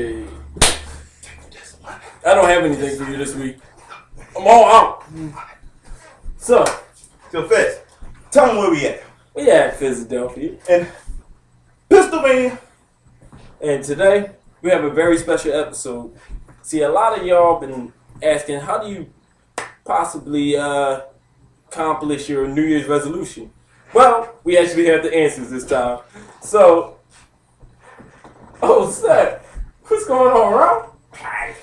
Hey. I don't have anything for you this week. I'm all out. So Fizz, tell them where we at. We at Philadelphia. In Pennsylvania. And today, we have a very special episode. See, a lot of y'all been asking, how do you possibly accomplish your New Year's resolution? Well, we actually have the answers this time. So, oh, snap. What's going on, Rob? Hi.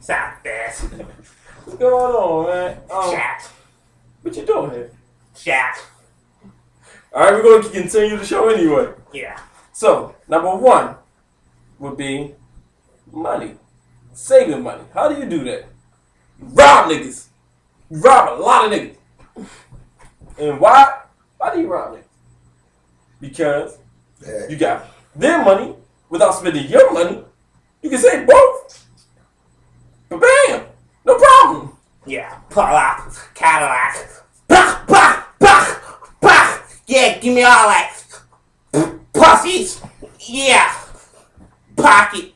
Stop this. What's going on, man? Chat. What you doing here? Chat. All right, we're going to continue the show anyway. Yeah. So, number one would be money. Saving money. How do you do that? You rob niggas. You rob a lot of niggas. And why? Why do you rob niggas? Because you got their money without spending your money. You can save both. But bam! No problem. Yeah. Pull up. Cadillac. Bah, bah, bah, bah. Yeah, give me all that. Pussies. Yeah. Pocket.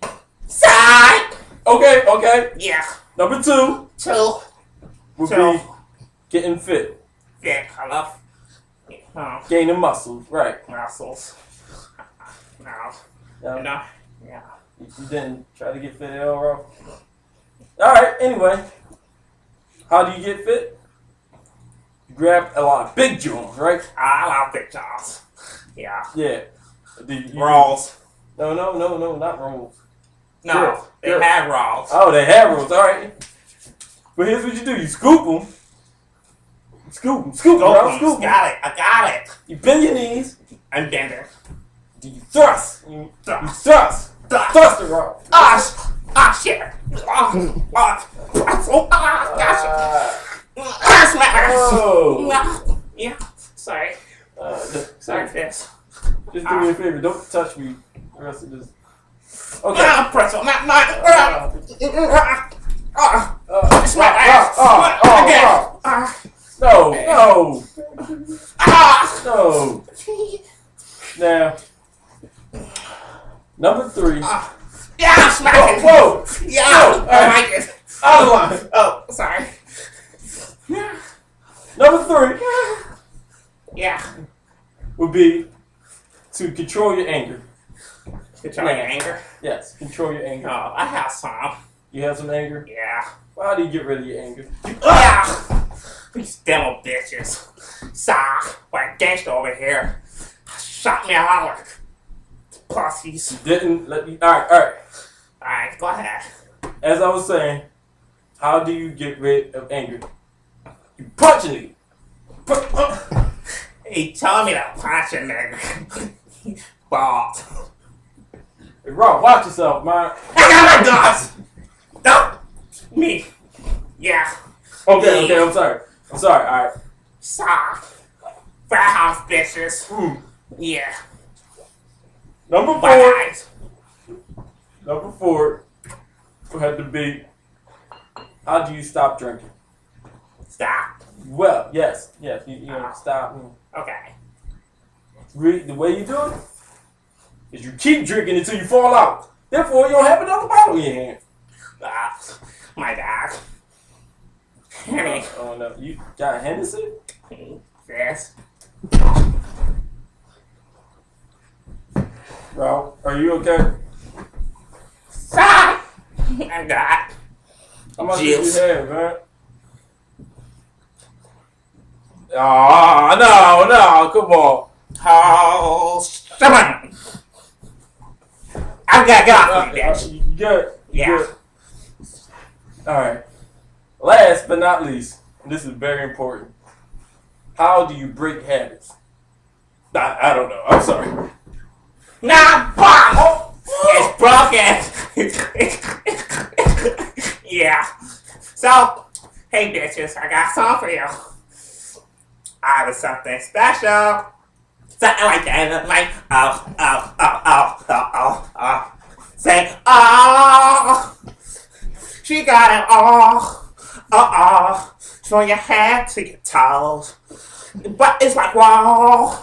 Side. Okay. Yeah. Number two Two. would be getting fit. Fit. I love Gaining muscles. Right. muscles. No. No. No. Yeah. You didn't try to get fit at all, bro? Alright, anyway. How do you get fit? You grab a lot of big joints, right? I love big jaws. Yeah. Yeah. Rolls. No, not rolls. No. Sure. They Sure. have rolls. Oh, they have rolls, alright. But here's what you do. You scoop them. Scoop them, bro. Scoop them. I got it. You bend your knees. I'm bending. You thrust. You thrust. Thrust the rock. Shit. Gotcha. Oh. Yeah. Sorry. Sorry, Fizz. Just do me a favor. Don't touch me the rest of this. Okay. Pretzel. It's my ass. No. Now, number three. Yeah, smack it. Whoa. Yeah. Whoa. I like it. Out of line. Oh, sorry. Number three Yeah. would be to control your anger. Control your anger? Yes, control your anger. Oh, I have some. You have some anger? Yeah. Well, how do you get rid of your anger? Yeah. These demo bitches. Like gangster over here. Shot me out like pussies. Didn't let me. Alright. Alright, go ahead. As I was saying, how do you get rid of anger? You punch a nigga. He told me to punch a nigga. Bald. Hey, Rob, watch yourself, man. I got my guns! No! Me. Yeah. Okay, I'm sorry. Alright. Frat house bitches. Yeah. Number four would have to be, how do you stop drinking? Stop. Well, yes, you stop. Okay. The way you do it is you keep drinking until you fall out. Therefore, you don't have another bottle in your hand. My dad. Henny. Oh no, you got Hennessy? Yes. Bro, are you okay? Stop! I got. How much Juice. did you have, man? Oh, no, come on. Oh, seven. I got bitch. You good? Yeah. Good. Alright. Last but not least, and this is very important. How do you break habits? I don't know. I'm sorry. Nah, fuck! It's broken. Yeah. So, hey bitches, I got something for you. I was something special. Something like that. Like, oh. Say, oh. She got it all. From your head to your toes. But it's like, whoa.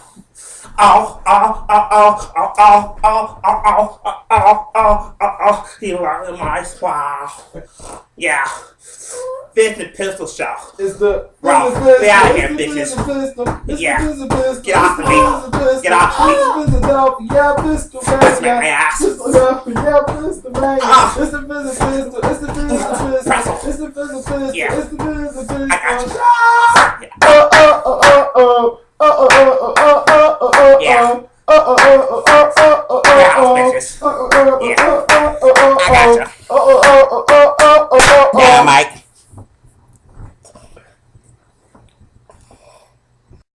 He locked my swag. Yeah. Fizz&pistol show. It's the Bro, we out of here, bitches. Yeah. Get off of me. Get off of me. Yeah, pistol, Let's make my ass. yeah, pistol, man. It's the pistol. It's the pistol. It's the pistol. Yeah. It's the pistol. I got you. Yeah. Yeah, bitches. Yeah. I got you. Yeah, Mike.